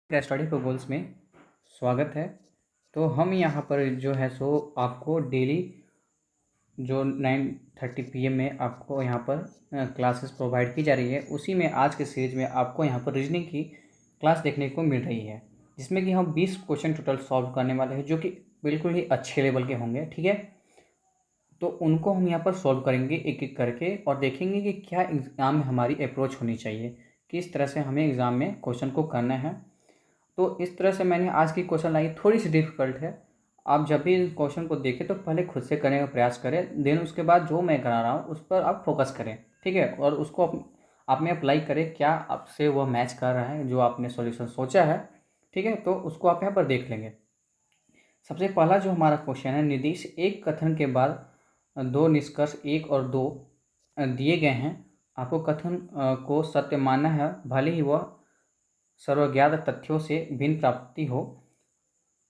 Study for goals में स्वागत है। तो हम यहाँ पर जो है सो आपको डेली जो 9:30 PM में आपको यहाँ पर क्लासेस प्रोवाइड की जा रही है, उसी में आज के सीरीज में आपको यहाँ पर रीजनिंग की क्लास देखने को मिल रही है, जिसमें कि हम 20 क्वेश्चन टोटल सॉल्व करने वाले हैं, जो कि बिल्कुल ही अच्छे लेवल के होंगे। ठीक है, तो उनको हम यहाँ पर सॉल्व करेंगे एक एक करके और देखेंगे कि क्या एग्ज़ाम में हमारी अप्रोच होनी चाहिए, किस तरह से हमें एग्ज़ाम में क्वेश्चन को करना है। तो इस तरह से मैंने आज की क्वेश्चन लाई, थोड़ी सी डिफ़िकल्ट है। आप जब भी इस क्वेश्चन को देखें तो पहले खुद से करने का प्रयास करें, देन उसके बाद जो मैं करा रहा हूँ उस पर आप फोकस करें। ठीक है, और उसको आप में अप्लाई करें, क्या आपसे वह मैच कर रहा है जो आपने सॉल्यूशन सोचा है। ठीक है, तो उसको आप यहाँ पर देख लेंगे। सबसे पहला जो हमारा क्वेश्चन है, निर्देश एक कथन के बाद दो निष्कर्ष 1 और 2 दिए गए हैं। आपको कथन को सत्य मानना है, भले ही वह सर्वज्ञात तथ्यों से भिन्न प्राप्ति हो।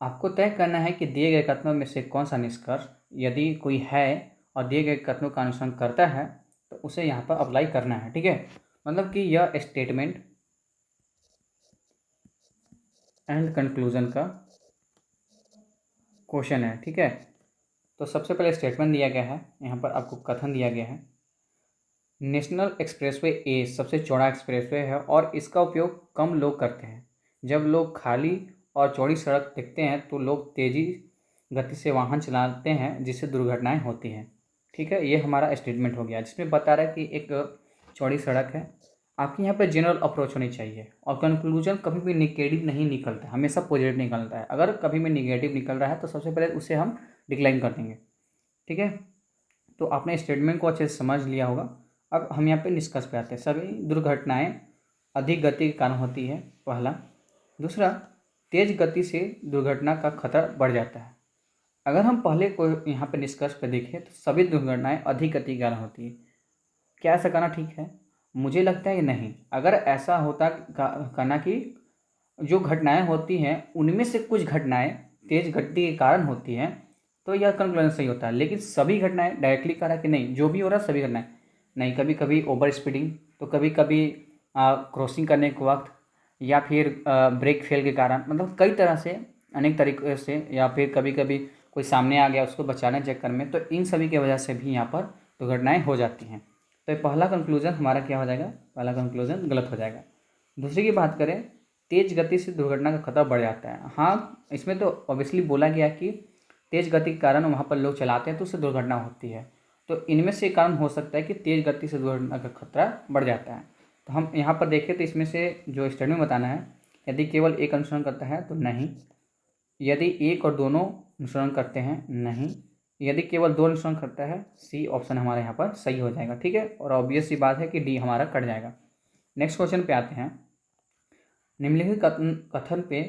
आपको तय करना है कि दिए गए कथनों में से कौन सा निष्कर्ष, यदि कोई है और दिए गए कथनों का अनुसरण करता है, तो उसे यहाँ पर अप्लाई करना है। ठीक है, मतलब कि यह स्टेटमेंट एंड कंक्लूजन का क्वेश्चन है। ठीक है, तो सबसे पहले स्टेटमेंट दिया गया है, यहाँ पर आपको कथन दिया गया है। नेशनल एक्सप्रेसवे ए सबसे चौड़ा एक्सप्रेसवे है और इसका उपयोग कम लोग करते हैं। जब लोग खाली और चौड़ी सड़क देखते हैं तो लोग तेज़ी गति से वाहन चलाते हैं, जिससे दुर्घटनाएं होती हैं। ठीक है, ये हमारा स्टेटमेंट हो गया, जिसमें बता रहा है कि एक चौड़ी सड़क है। आपकी यहाँ पे जनरल अप्रोच होनी चाहिए और कंक्लूजन कभी भी निगेटिव नहीं निकलता है, हमेशा पॉजिटिव निकलता है। अगर कभी भी निगेटिव निकल रहा है तो सबसे पहले उसे हम डिक्लाइन कर देंगे। ठीक है, तो आपने स्टेटमेंट को अच्छे से समझ लिया होगा। अब हम यहाँ पे निष्कर्ष पे आते हैं। सभी दुर्घटनाएं अधिक गति के कारण होती है, पहला। दूसरा, तेज गति से दुर्घटना का खतरा बढ़ जाता है। अगर हम पहले को यहाँ पे निष्कर्ष पे देखें तो सभी दुर्घटनाएं अधिक गति के कारण होती है। क्या ऐसा करना ठीक है? मुझे लगता है कि नहीं। अगर ऐसा होता करना कि जो घटनाएं होती हैं उनमें से कुछ घटनाएं तेज गति के कारण होती हैं, तो यह कंक्लूजन सही होता है। लेकिन सभी घटनाएं डायरेक्टली करा कि नहीं, जो भी हो रहा है सभी घटनाएं नहीं। कभी कभी ओवर स्पीडिंग, तो कभी कभी क्रॉसिंग करने के वक्त, या फिर ब्रेक फेल के कारण, मतलब कई तरह से, अनेक तरीक़े से, या फिर कभी कभी कोई सामने आ गया उसको बचाने के चक्कर में, तो इन सभी की वजह से भी यहाँ पर दुर्घटनाएँ हो जाती हैं। तो ये पहला कंक्लूजन हमारा क्या हो जाएगा? पहला कंक्लूजन गलत हो जाएगा। दूसरी की बात करें, तेज गति से दुर्घटना का खतरा बढ़ जाता है। हाँ, इसमें तो ऑब्वियसली बोला गया कि तेज गति के कारण वहाँ पर लोग चलाते हैं तो उससे दुर्घटना होती है। तो इनमें से कारण हो सकता है कि तेज गति से दुर्घटना का खतरा बढ़ जाता है। तो हम यहाँ पर देखें तो इसमें से जो स्टेटमेंट बताना है, यदि केवल एक अनुसरण करता है तो नहीं, यदि एक और दोनों अनुसरण करते हैं नहीं, यदि केवल दो अनुसरण करता है, सी ऑप्शन हमारे यहाँ पर सही हो जाएगा। ठीक है, और ऑब्वियस सी बात है कि डी हमारा कट जाएगा। नेक्स्ट क्वेश्चन पे आते हैं। निम्नलिखित कथन पे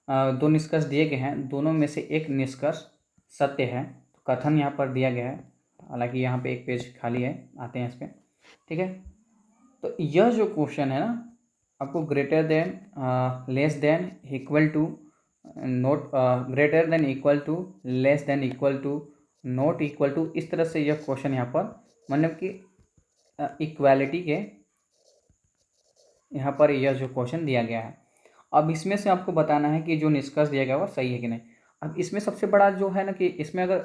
दो निष्कर्ष दिए गए हैं, दोनों में से एक निष्कर्ष सत्य है। तो कथन यहाँ पर दिया गया है, हालांकि यहाँ पे एक पेज खाली है, आते हैं इस पर। ठीक है, तो यह जो क्वेश्चन है ना, आपको greater than, less than, equal to, not, greater than, equal to, less than, equal to, not equal to, इस तरह से यह क्वेश्चन यहाँ पर, मतलब कि इक्वालिटी के यहाँ पर यह जो क्वेश्चन दिया गया है। अब इसमें से आपको बताना है कि जो निष्कर्ष दिया गया वो सही है कि नहीं। अब इसमें सबसे बड़ा जो है ना, कि इसमें अगर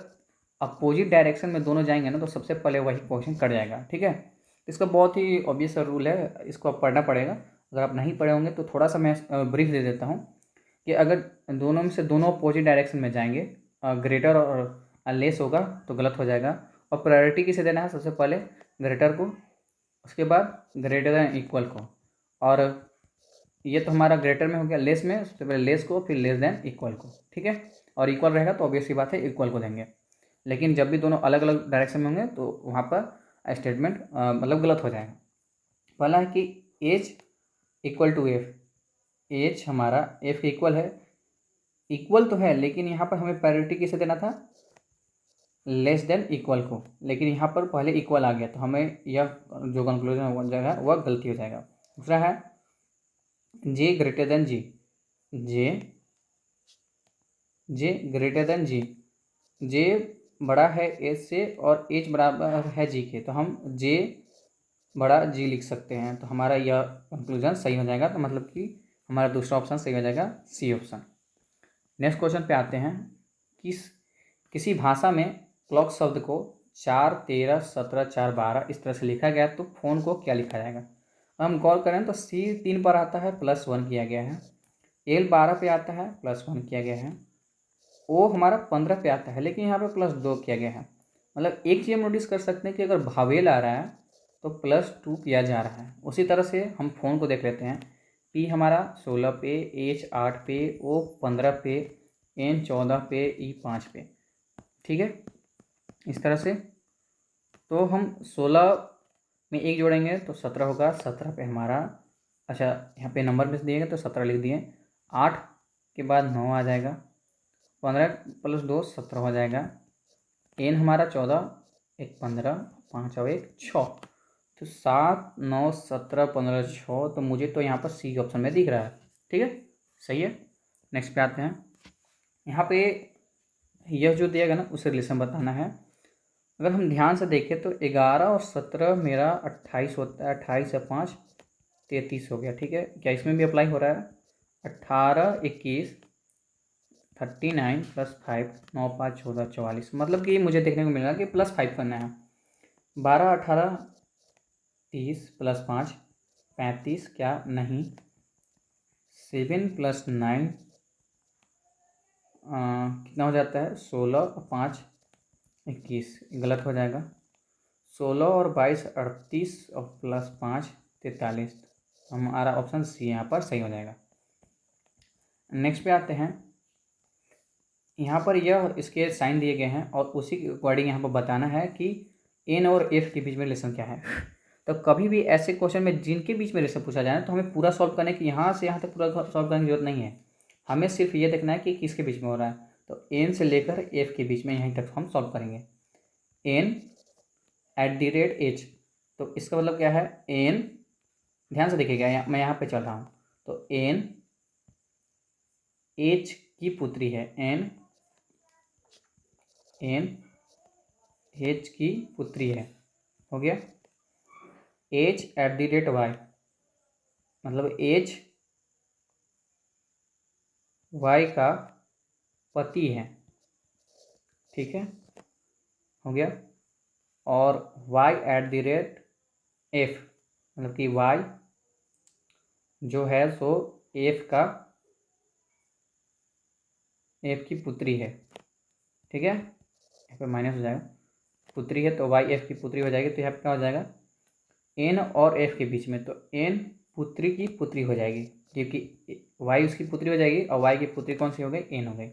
अपोजिट डायरेक्शन में दोनों जाएंगे ना, तो सबसे पहले वही क्वेश्चन कट जाएगा। ठीक है, इसका बहुत ही ऑब्वियस रूल है, इसको आप पढ़ना पड़ेगा। अगर आप नहीं पढ़े होंगे तो थोड़ा सा मैं ब्रीफ दे देता हूँ कि अगर दोनों में से दोनों अपोजिट डायरेक्शन में जाएंगे, ग्रेटर और लेस होगा तो गलत हो जाएगा। और प्रायोरिटी किसे देना है? सबसे पहले ग्रेटर को, उसके बाद ग्रेटर दैन इक्वल को, और ये तो हमारा ग्रेटर में हो गया। लेस में सबसे पहले लेस को, फिर लेस देन इक्वल को। ठीक है, और इक्वल रहेगा तो ऑब्वियस सी बात है इक्वल को देंगे। लेकिन जब भी दोनों अलग अलग डायरेक्शन में होंगे तो वहाँ पर स्टेटमेंट मतलब गलत हो जाएगा। पहला है कि H equal to F, H हमारा एफ के इक्वल है। इक्वल तो है, लेकिन यहाँ पर हमें प्रायोरिटी किसे देना था? लेस देन इक्वल को, लेकिन यहाँ पर पहले इक्वल आ गया, तो हमें यह जो कंक्लूजन हो जाएगा वह गलती हो जाएगा। दूसरा है जे ग्रेटर देन जी, जे ग्रेटर देन जी, जे बड़ा है एच से और एच बराबर है जी के, तो हम जे बड़ा जी लिख सकते हैं। तो हमारा यह कंक्लूजन सही हो जाएगा। तो मतलब कि हमारा दूसरा ऑप्शन सही हो जाएगा, सी ऑप्शन। नेक्स्ट क्वेश्चन पे आते हैं। किसी भाषा में क्लॉक शब्द को 4, 13, 17, 4, 12 इस तरह से लिखा गया तो फ़ोन को क्या लिखा जाएगा। हम गौर करें तो सी 3 पर आता है, +1 किया गया है। एल 12 पे आता है, +1 किया गया है। ओ हमारा 15 पे आता है, लेकिन यहाँ पे +2 किया गया है। मतलब एक चीज़ हम नोटिस कर सकते हैं कि अगर भावेल आ रहा है तो +2 किया जा रहा है। उसी तरह से हम फ़ोन को देख लेते हैं। पी हमारा 16 पे, एच 8 पे, ओ 15 पे, एन 14 पे, ई 5 पे। ठीक है, इस तरह से तो हम 16 में एक जोड़ेंगे तो 17 होगा। 17 पे हमारा, अच्छा यहाँ पे नंबर में दिए गए तो 17 लिख दिए। 8 के बाद 9 आ जाएगा, 15 + 2 17 हो जाएगा। एन हमारा 14, एक 15, 5 और 1 6, तो 7, 9, 17, 15, 6। तो मुझे तो यहाँ पर सी ऑप्शन में दिख रहा है। ठीक है, सही है। नेक्स्ट पे आते हैं। यहाँ पे यह जो दिया गया ना उसे रिलेशन बताना है। अगर हम ध्यान से देखें तो 11 और 17 मेरा 28 होता है। 28 से 5 33 हो गया। ठीक है, क्या इसमें भी अप्लाई हो रहा है। 18, 21, 39 + 5, 9, 5, 14, 44। मतलब कि मुझे देखने को मिलेगा कि +5 करना है। 12, 18, 30 + 5 35, क्या नहीं। 7 + 9 कितना हो जाता है। 16 और 5 21, गलत हो जाएगा। 16 और 22 38 और +5 43। हमारा ऑप्शन सी यहाँ पर सही हो जाएगा। नेक्स्ट पे आते हैं। यहाँ पर यह इसके साइन दिए गए हैं और उसी के अकॉर्डिंग यहाँ पर बताना है कि एन और एफ के बीच में रिलेशन क्या है। तो कभी भी ऐसे क्वेश्चन में जिनके बीच में रिलेशन पूछा जाए तो हमें पूरा सॉल्व करने की, यहाँ से यहाँ तक पूरा सॉल्व करने की जरूरत नहीं है। हमें सिर्फ ये देखना है कि किसके बीच में हो रहा है। तो एन से लेकर एफ के बीच में यहीं तक हम सॉल्व करेंगे। एन @h, तो इसका मतलब क्या है। एन, ध्यान से देखिएगा, मैं यहाँ पे चल रहा हूँ। तो एन एच की पुत्री है। एन एच की पुत्री है, हो गया। h@y, मतलब एच वाई का पति है। ठीक है, हो गया। और y@f, मतलब कि y जो है सो f की पुत्री है। ठीक है, यहाँ पे माइनस हो जाएगा, पुत्री है तो y f की पुत्री हो जाएगी। तो यहाँ पे क्या हो जाएगा, n और f के बीच में, तो n पुत्री की पुत्री हो जाएगी, क्योंकि y उसकी पुत्री हो जाएगी और y की पुत्री कौन सी हो गई, n हो गई।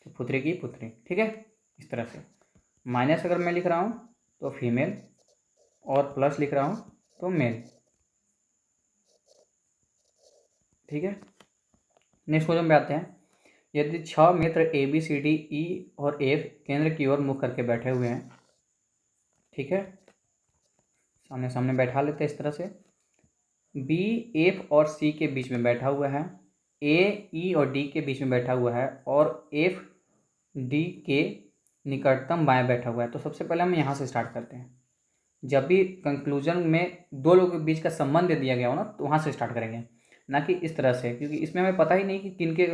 तो पुत्री की पुत्री। ठीक है, इस तरह से। माइनस अगर मैं लिख रहा हूँ तो फीमेल और प्लस लिख रहा हूँ तो मेल। ठीक है, नेक्स्ट क्वेश्चन पे आते हैं। यदि 6 मित्र A B C D E और एफ केंद्र की ओर मुख करके बैठे हुए हैं। ठीक है, सामने सामने बैठा लेते हैं इस तरह से। बी एफ और सी के बीच में बैठा हुआ है, ए ई और डी के बीच में बैठा हुआ है, और एफ डी के निकटतम बाएं बैठा हुआ है। तो सबसे पहले हम यहाँ से स्टार्ट करते हैं। जब भी कंक्लूजन में दो लोगों के बीच का संबंध दिया गया हो ना, तो वहाँ से स्टार्ट करेंगे, ना कि इस तरह से, क्योंकि इसमें हमें पता ही नहीं कि किनके,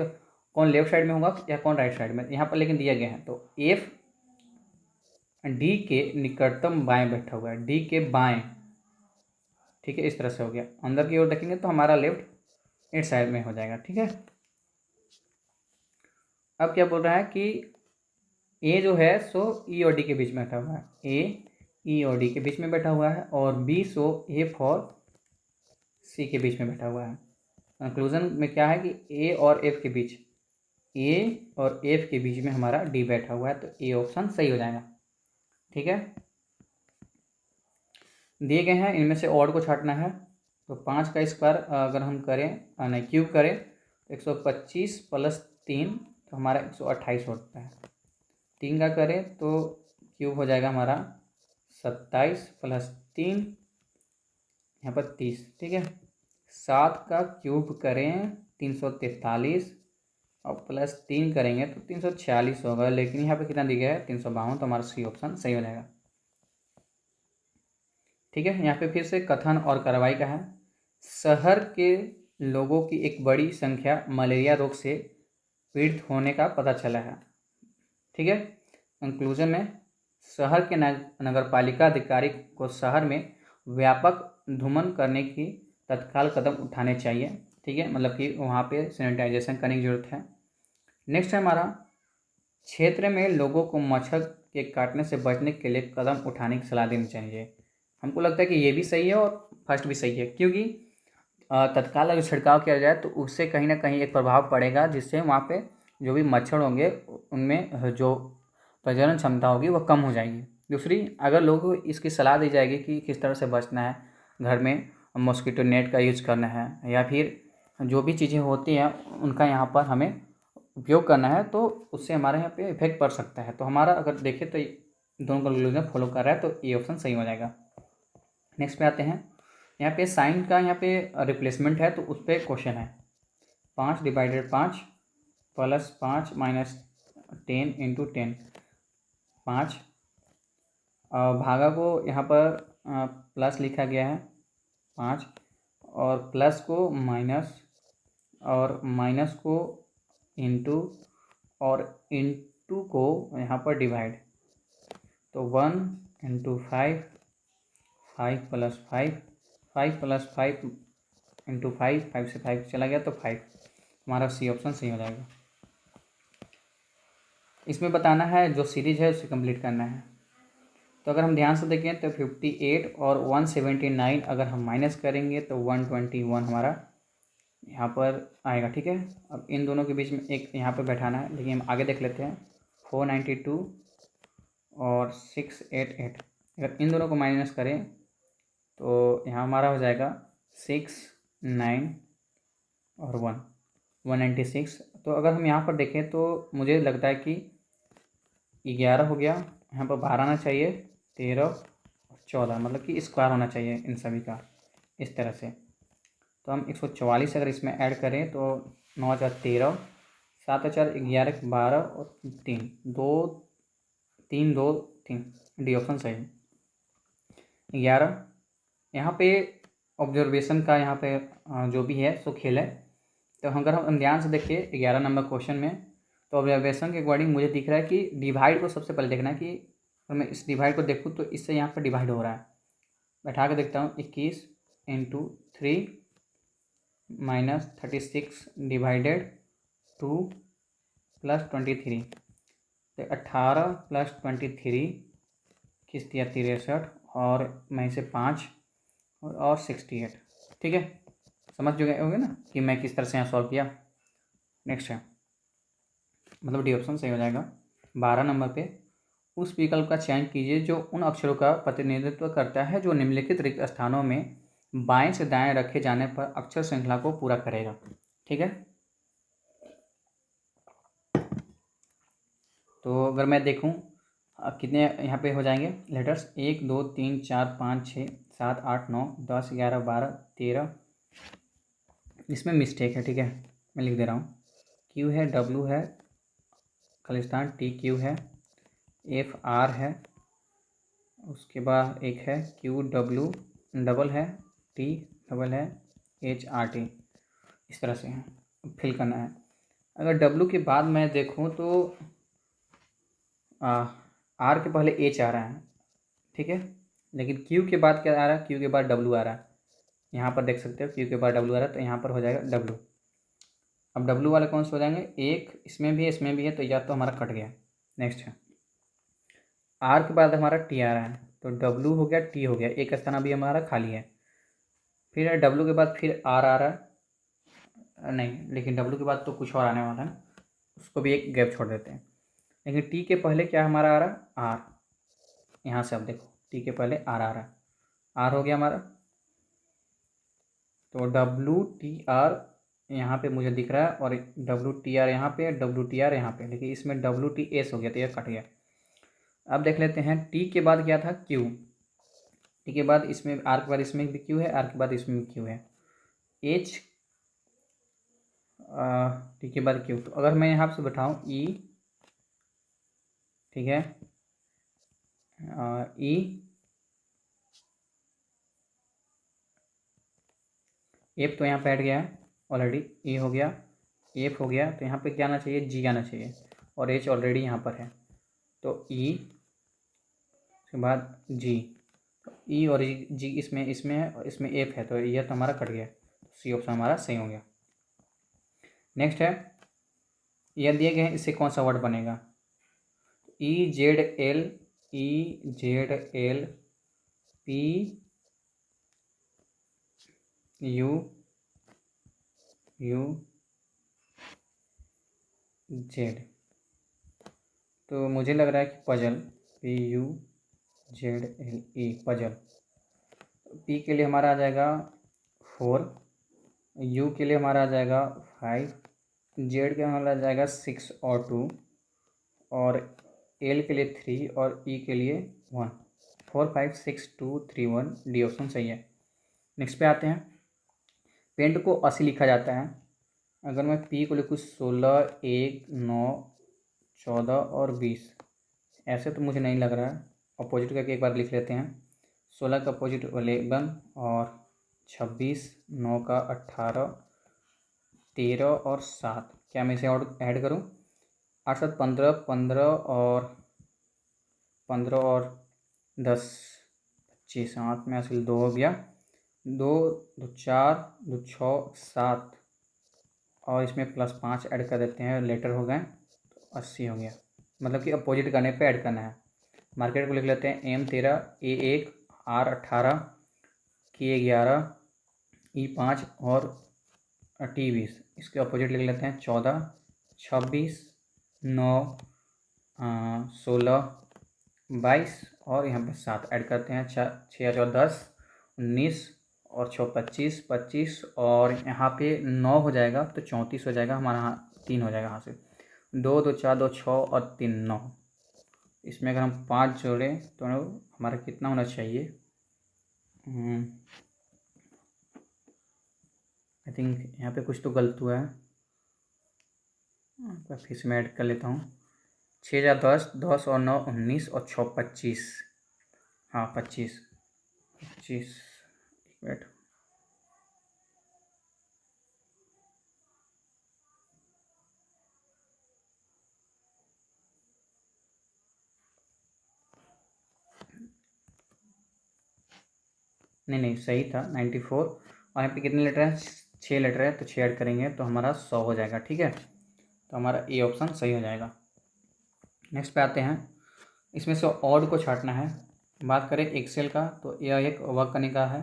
कौन लेफ्ट साइड में होगा या कौन राइट साइड में। यहाँ पर लेकिन दिया गया है, तो एफ डी के निकटतम बाएं बैठा हुआ है, डी के बाएं। ठीक है, इस तरह से हो गया। अंदर की ओर देखेंगे तो हमारा लेफ्ट इस साइड में हो जाएगा। ठीक है, अब क्या बोल रहा है कि ए जो है सो ई और डी के बीच में बैठा हुआ है, ए ई और डी के बीच में बैठा हुआ है, और बी सो एफ और सी के बीच में बैठा हुआ है। कंक्लूजन में क्या है कि ए और एफ के बीच, ए और एफ के बीच में हमारा डी बैठा हुआ है, तो ए ऑप्शन सही हो जाएगा। ठीक है, दिए गए हैं, इनमें से ऑड को छांटना है। तो 5 का स्क्वायर अगर हम करें, नहीं क्यूब करें, तो 125 + 3 तो हमारा 128 होता है। 3 का करें तो क्यूब हो जाएगा हमारा 27 + 3, यहाँ पर 30। ठीक है, 7 का क्यूब करें 343 और +3 करेंगे तो 346 होगा, लेकिन यहाँ पे कितना दिया गया है 352, तो हमारा सी ऑप्शन सही हो जाएगा। ठीक है, यहाँ पे फिर से कथन और कार्रवाई का है। शहर के लोगों की एक बड़ी संख्या मलेरिया रोग से पीड़ित होने का पता चला है। ठीक है। कंक्लूजन में, शहर के नगरपालिका अधिकारी को शहर में व्यापक धूमन करने की तत्काल कदम उठाने चाहिए। ठीक है, मतलब कि वहाँ पे सैनिटाइजेशन करने की ज़रूरत है। नेक्स्ट है हमारा, क्षेत्र में लोगों को मच्छर के काटने से बचने के लिए कदम उठाने की सलाह देनी चाहिए। हमको लगता है कि ये भी सही है और फर्स्ट भी सही है, क्योंकि तत्काल अगर छिड़काव किया जाए तो उससे कहीं ना कहीं एक प्रभाव पड़ेगा, जिससे वहाँ पे जो भी मच्छर होंगे उनमें जो प्रजनन क्षमता होगी वह कम हो जाएगी। दूसरी, अगर लोगों को इसकी सलाह दी जाएगी कि किस तरह से बचना है, घर में मॉस्किटो नेट का यूज करना है, या फिर जो भी चीज़ें होती हैं उनका यहाँ पर हमें उपयोग करना है, तो उससे हमारे यहाँ पे इफेक्ट पड़ सकता है। तो हमारा अगर देखें तो दोनों कंक्लूजन फॉलो कर रहा है, तो ये ऑप्शन सही हो जाएगा। नेक्स्ट पे आते हैं, यहाँ पे साइन का यहाँ पे रिप्लेसमेंट है, तो उस पर क्वेश्चन है 5/5 + 5 - 10 × 10, 5 भागा को यहाँ पर प्लस लिखा गया है 5, और प्लस को माइनस, और माइनस को इंटू, और इंटू को यहाँ पर डिवाइड, तो 1 × 5, 5 + 5, 5 + 5 × 5, 5 से 5 चला गया तो 5, हमारा सी ऑप्शन सही हो जाएगा। इसमें बताना है जो सीरीज है उसे कंप्लीट करना है। तो अगर हम ध्यान से देखें तो 58 और 179 अगर हम माइनस करेंगे तो 121 हमारा यहाँ पर आएगा। ठीक है, अब इन दोनों के बीच में एक यहाँ पर बैठाना है, लेकिन हम आगे देख लेते हैं। 492 और 688, अगर इन दोनों को माइनस करें तो यहाँ हमारा हो जाएगा 6, 9 और 1, 196। तो अगर हम यहाँ पर देखें तो मुझे लगता है कि 11 हो गया, यहाँ पर 12 आना चाहिए, 13 और 14, मतलब कि स्क्वायर होना चाहिए इन सभी का इस तरह से। तो हम 144 अगर इसमें ऐड करें तो 9 × 13, 7 × 4 11, 12 और 3, 2 3 2 3, डी ऑप्शन सही। 11 यहाँ पे ऑब्जर्वेशन का यहाँ पे जो भी है सो खेल है। तो अगर हम ध्यान से देखिए 11 नंबर क्वेश्चन में, तो ऑब्जर्वेशन के अकॉर्डिंग मुझे दिख रहा है कि डिवाइड को सबसे पहले देखना है कि अगर मैं इस डिवाइड को देखूँ तो इससे यहाँ पर डिवाइड हो रहा है। बैठा के देखता हूँ, 21 × 3 - 36 / 2 + 23, तो 18 + 23 किस दिया 63, और मैं इसे 5 और 68। ठीक है, समझ चुके होंगे ना कि मैं किस तरह से यहाँ सॉल्व किया। नेक्स्ट है, मतलब डी ऑप्शन सही हो जाएगा। 12 नंबर पे, उस विकल्प का चयन कीजिए जो उन अक्षरों का प्रतिनिधित्व करता है जो निम्नलिखित रिक्त स्थानों में बाएं से दाएं रखे जाने पर अक्षर श्रृंखला को पूरा करेगा। ठीक है, तो अगर मैं देखूं कितने यहाँ पे हो जाएंगे लेटर्स, 1 2 3 4 5 6 7 8 9 10 11 12 13, इसमें मिस्टेक है। ठीक है, मैं लिख दे रहा हूँ। क्यू है, डब्लू है, खालिस्तान टी क्यू है, एफ आर है, उसके बाद एक है क्यू डब्लू डबल है, टी डबल है, एच आर टी, इस तरह से है, फिल करना है। अगर डब्लू के बाद मैं देखूँ तो आर के पहले एच आ रहा है। ठीक है, लेकिन क्यू के बाद क्या आ रहा है, क्यू के बाद डब्लू आ रहा है। यहाँ पर देख सकते हो क्यू के बाद डब्लू आ रहा है, तो यहाँ पर हो जाएगा डब्लू। अब डब्लू वाले कौन से हो जाएंगे, एक इसमें भी है, इसमें भी है, तो या तो हमारा कट गया। नेक्स्ट है, आर के बाद हमारा टी आ रहा है, तो डब्लू हो गया, टी हो गया, एक स्थान अभी हमारा खाली है। फिर डब्लू के बाद फिर आर आ रहा है, नहीं, लेकिन डब्लू के बाद तो कुछ और आने वाला है, उसको भी एक गैप छोड़ देते हैं। लेकिन टी के पहले क्या हमारा आ रहा है, आर। यहाँ से आप देखो टी के पहले आर आ रहा है, आर हो गया हमारा, तो डब्लू टी आर यहाँ पे मुझे दिख रहा है, और डब्लू टी आर यहाँ पे, डब्लू टी आर यहाँ पे, लेकिन इसमें डब्लू टी एस हो गया, तो यह कट गया। अब देख लेते हैं टी के बाद क्या था, क्यू। टी के बाद इसमें आर के बाद इसमें भी क्यू है, आर के बाद इसमें भी क्यू है, एच, टी के बाद क्यू। तो अगर मैं यहाँ से बैठाऊँ ई, ठीक है, ई, एफ तो यहाँ पे हट गया है, ऑलरेडी ई हो गया, एफ हो गया, तो यहाँ पे क्या आना चाहिए, जी आना चाहिए, और एच ऑलरेडी यहाँ पर है, तो ई उसके बाद जी, ई और जी इसमें इसमें है और इसमें एफ है, तो यह तो हमारा कट गया, सी ऑप्शन हमारा सही हो गया। नेक्स्ट है, यह दिए गए हैं, इससे कौन सा वर्ड बनेगा, E Z L P U you Z, तो मुझे लग रहा है कि puzzle, P U Z L E puzzle, P के लिए हमारा आ जाएगा 4, यू के लिए हमारा आ जाएगा 5, जेड के हमारा आ जाएगा 6 और 2, और एल के लिए 3 और ई के लिए 1, 4 5 6 2 3 1, डी ऑप्शन सही है। नेक्स्ट पे आते हैं, पेंट को 80 लिखा जाता है, अगर मैं पी को लिखूँ 16 1 9 14 और 20, ऐसे तो मुझे नहीं लग रहा है, अपोजिट करके एक बार लिख लेते हैं, 16 का अपोजिट 11 और 26, 9 का 18, 13 और 7, क्या मैं इसे और ऐड करूँ, 8 7 15, 15 और 10 25, 8 में असल 2 हो गया, 2 2 4 2 6 7, और इसमें +5 ऐड कर देते हैं, लेटर हो गए, तो 80 हो गया, मतलब कि अपोजिट करने पे ऐड करना है। मार्केट को लिख लेते हैं, एम 13, ए 1, आर 18, के 11, ई 5 और टी 20, इसके अपोजिट लिख लेते हैं 14 26 9 16 22, और यहाँ पे 7 ऐड करते हैं, 6 4 10 19 और 6 25 25, और यहाँ पे 9 हो जाएगा तो 34 हो जाएगा हमारा, यहाँ 3 हो जाएगा, यहाँ से 2 2 4 2 6 और 3 9, इसमें अगर हम 5 जोड़ें तो हमारा कितना होना चाहिए, आई थिंक यहाँ पे कुछ तो गलत हुआ है, फिर से मैं ऐड कर लेता हूँ, 6 4 10 10 और 9 19 और 6 25, हाँ 25 25, एक मिनट, नहीं सही था 94, और यहाँ पे कितने लेटर हैं, 6 लेटर है, तो 6 ऐड करेंगे तो हमारा 100 हो जाएगा, ठीक है, तो हमारा ए ऑप्शन सही हो जाएगा। नेक्स्ट पे आते हैं, इसमें से ऑड को छांटना है, बात करें एक्सेल का, तो यह एक वर्क करने का है,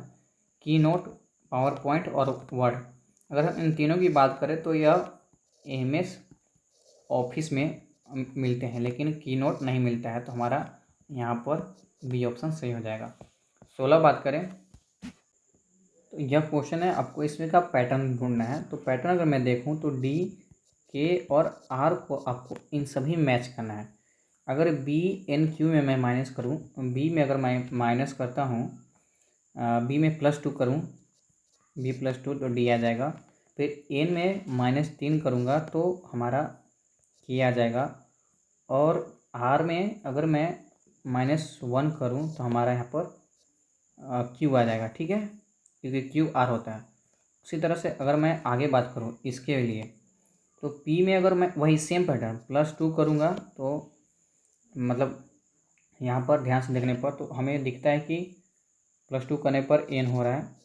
की नोट, पावर पॉइंट और वर्ड, अगर हम इन तीनों की बात करें तो यह एमएस ऑफिस में मिलते हैं, लेकिन की नोट नहीं मिलता है, तो हमारा यहाँ पर बी ऑप्शन सही हो जाएगा। 16 बात करें, तो यह क्वेश्चन है, आपको इसमें का पैटर्न ढूंढना है, तो पैटर्न अगर मैं देखूं तो डी, के और आर को आपको इन सभी मैच करना है, अगर बी एन क्यू में मैं माइनस करूं, बी में अगर मैं माइनस करता हूं, बी में +2 करूं, बी +2 तो डी आ जाएगा, फिर एन में -3 करूंगा तो हमारा के आ जाएगा, और आर में अगर मैं -1 करूं तो हमारा यहाँ पर क्यू आ जाएगा, ठीक है, क्योंकि क्यू आर होता है। उसी तरह से अगर मैं आगे बात करूं इसके लिए, तो पी में अगर मैं वही सेम पैटर्न +2 करूंगा, तो मतलब यहाँ पर ध्यान से देखने पर तो हमें दिखता है कि +2 करने पर एन हो रहा है,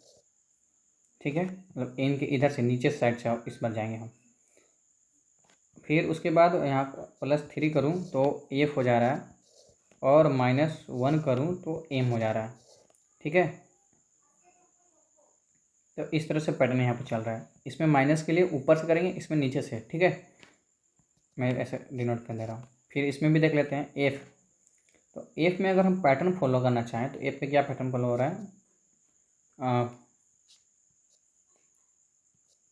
ठीक है, मतलब एन के इधर से नीचे साइड से इस बार जाएंगे हम, फिर उसके बाद यहाँ +3 करूँ तो एफ हो जा रहा है, और -1 करूँ तो एम हो जा रहा है, ठीक है, तो इस तरह से पैटर्न यहाँ पर चल रहा है, इसमें माइनस के लिए ऊपर से करेंगे, इसमें नीचे से, ठीक है, मैं ऐसे डिनोट कर दे रहा हूँ। फिर इसमें भी देख लेते हैं एफ, तो एफ में अगर हम पैटर्न फॉलो करना चाहें तो एफ पे क्या पैटर्न फॉलो हो रहा है,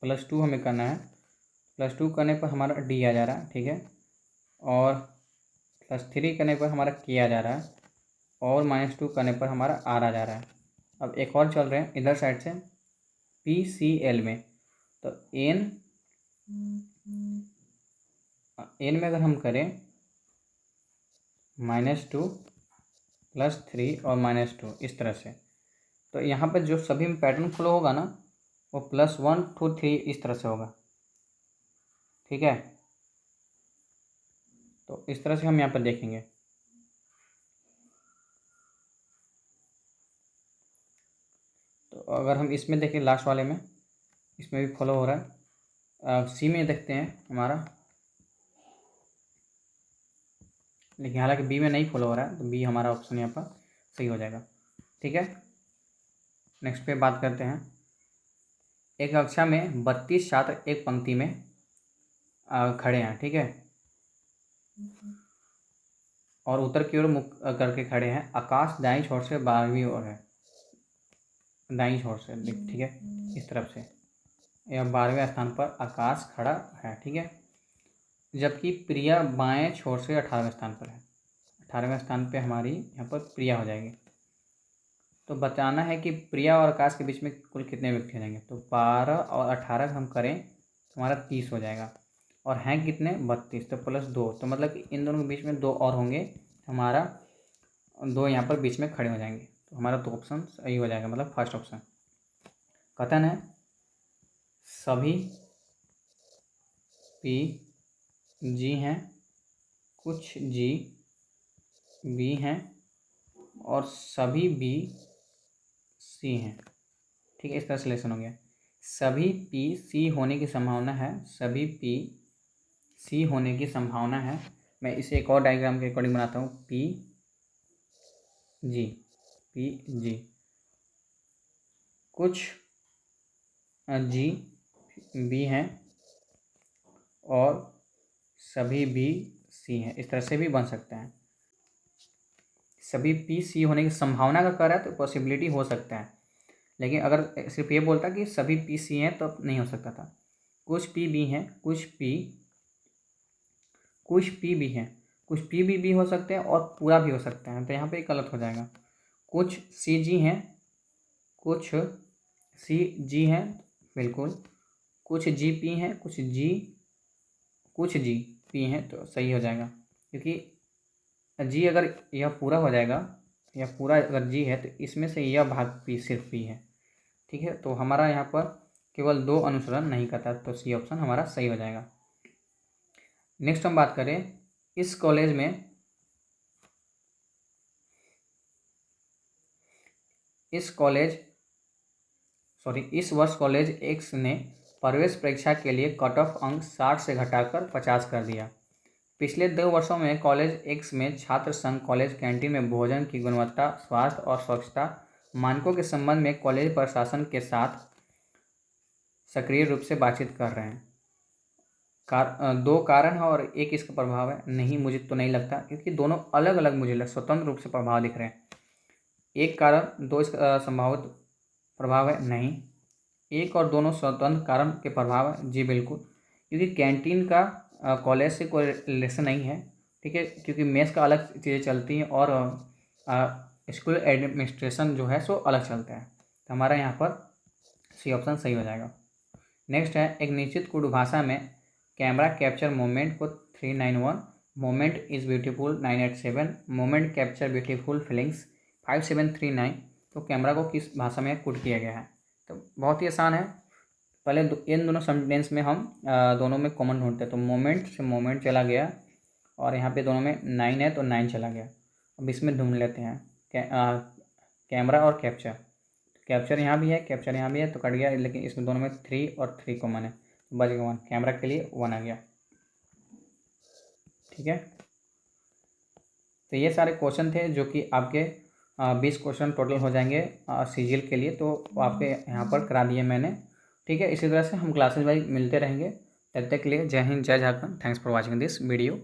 +2 हमें करना है, +2 करने पर हमारा डी आ जा रहा है, ठीक है, और +3 करने पर हमारा के आ जा रहा है, और -2 करने पर हमारा आर आ जा रहा है। अब एक और चल रहे हैं इधर साइड से, पी सी एल में, तो एन में अगर हम करें -2 +3 और -2 इस तरह से, तो यहाँ पर जो सभी में पैटर्न फॉलो होगा ना, वो +1 to 3 इस तरह से होगा। ठीक है, तो इस तरह से हम यहाँ पर देखेंगे। तो अगर हम इसमें देखें लास्ट वाले में, इसमें भी फॉलो हो रहा है। सी में देखते हैं हमारा, लेकिन हालांकि बी में नहीं फॉलो हो रहा है, तो बी हमारा ऑप्शन यहाँ पर सही हो जाएगा। ठीक है, नेक्स्ट पे बात करते हैं। एक कक्षा में 32 छात्र एक पंक्ति में खड़े हैं। ठीक है, और उत्तर की ओर मुख करके खड़े हैं। आकाश दाईं छोर से 12वीं ओर है, दाईं छोर से, ठीक है, इस तरफ से, या 12वें स्थान पर आकाश खड़ा है। ठीक है, जबकि प्रिया बाएं छोर से 18वें स्थान पर है। 18वें स्थान पे हमारी यहाँ पर प्रिया हो जाएगी। तो बताना है कि प्रिया और आकाश के बीच में कुल कितने व्यक्ति हो जाएंगे। तो 12 और 18 हम करें तो हमारा 30 हो जाएगा, और हैं कितने 32, तो +2, तो मतलब कि इन दोनों के बीच में 2 और होंगे, हमारा 2 यहाँ पर बीच में खड़े हो जाएंगे। तो हमारा 2 ऑप्शन सही हो जाएगा, मतलब फर्स्ट ऑप्शन। कथन है सभी पी जी हैं, कुछ जी बी हैं और सभी बी सी हैं। ठीक है, इस तरह से लेसन हो गया। सभी पी सी होने की संभावना है, सभी पी सी होने की संभावना है। मैं इसे एक और डायग्राम के अकॉर्डिंग बनाता हूँ। पी जी कुछ जी बी हैं और सभी बी सी हैं, इस तरह से भी बन सकता है। सभी पी सी होने की संभावना का कर है तो पॉसिबिलिटी हो सकता है, लेकिन अगर सिर्फ ये बोलता कि सभी पी सी हैं तो नहीं हो सकता था। कुछ पी बी हैं, कुछ पी बी हैं, कुछ पी बी भी हो सकते हैं और पूरा भी हो सकता है, तो यहाँ पे गलत हो जाएगा। कुछ सी जी हैं, कुछ सी जी हैं, बिल्कुल। कुछ जी पी हैं, कुछ जी पी हैं, तो सही हो जाएगा, क्योंकि जी अगर यह पूरा हो जाएगा, या पूरा अगर जी है तो इसमें से यह भाग पी सिर्फ पी है। ठीक है, तो हमारा यहाँ पर केवल 2 अनुसरण नहीं करता, तो सी ऑप्शन हमारा सही हो जाएगा। नेक्स्ट हम बात करें इस कॉलेज में, इस वर्ष कॉलेज एक्स ने प्रवेश परीक्षा के लिए कट ऑफ अंक 60 से घटाकर 50 कर दिया। पिछले 2 वर्षों में कॉलेज एक्स में छात्र संघ कॉलेज कैंटीन में भोजन की गुणवत्ता, स्वास्थ्य और स्वच्छता मानकों के संबंध में कॉलेज प्रशासन के साथ सक्रिय रूप से बातचीत कर रहे हैं। 2 कारण है और एक इसका प्रभाव है। नहीं, मुझे तो नहीं लगता, क्योंकि दोनों अलग अलग मुझे स्वतंत्र रूप से प्रभाव दिख रहे हैं। एक कारण 2 इसका संभावित प्रभाव है, नहीं। एक और दोनों स्वतंत्र कारण के प्रभाव है, जी बिल्कुल, क्योंकि कैंटीन का कॉलेज से कोई रिलेशन नहीं है। ठीक है, क्योंकि मेस का अलग चीज़ें चलती हैं और स्कूल एडमिनिस्ट्रेशन जो है सो अलग चलता है, तो हमारा यहाँ पर सी ऑप्शन सही हो जाएगा। नेक्स्ट है एक निश्चित कुड भाषा में कैमरा कैप्चर मोमेंट को 391, moment is beautiful 987, moment capture beautiful feelings 5739। तो कैमरा को किस भाषा में कोड किया गया है। तो बहुत ही आसान है। पहले इन दोनों सेंटेंस में हम दोनों में कॉमन ढूंढते हैं, तो मोमेंट से मोमेंट चला गया और यहाँ पे दोनों में 9 है तो 9 चला गया। अब इसमें ढूंढ लेते हैं कैमरा और कैप्चर। कैप्चर यहाँ भी है, कैप्चर यहाँ भी है, तो कट गया, लेकिन इसमें दोनों में 3 और 3 कॉमन है, तो बच गया 1। कैमरा के लिए 1 आ गया। ठीक है, तो ये सारे क्वेश्चन थे जो कि आपके 20 क्वेश्चन टोटल हो जाएंगे सीजीएल के लिए, तो आपके यहाँ पर करा दिए मैंने। ठीक है, इसी तरह से हम क्लासेज वाइज मिलते रहेंगे। तब तक के लिए जय हिंद, जय Jharkhand. Thanks for watching this video.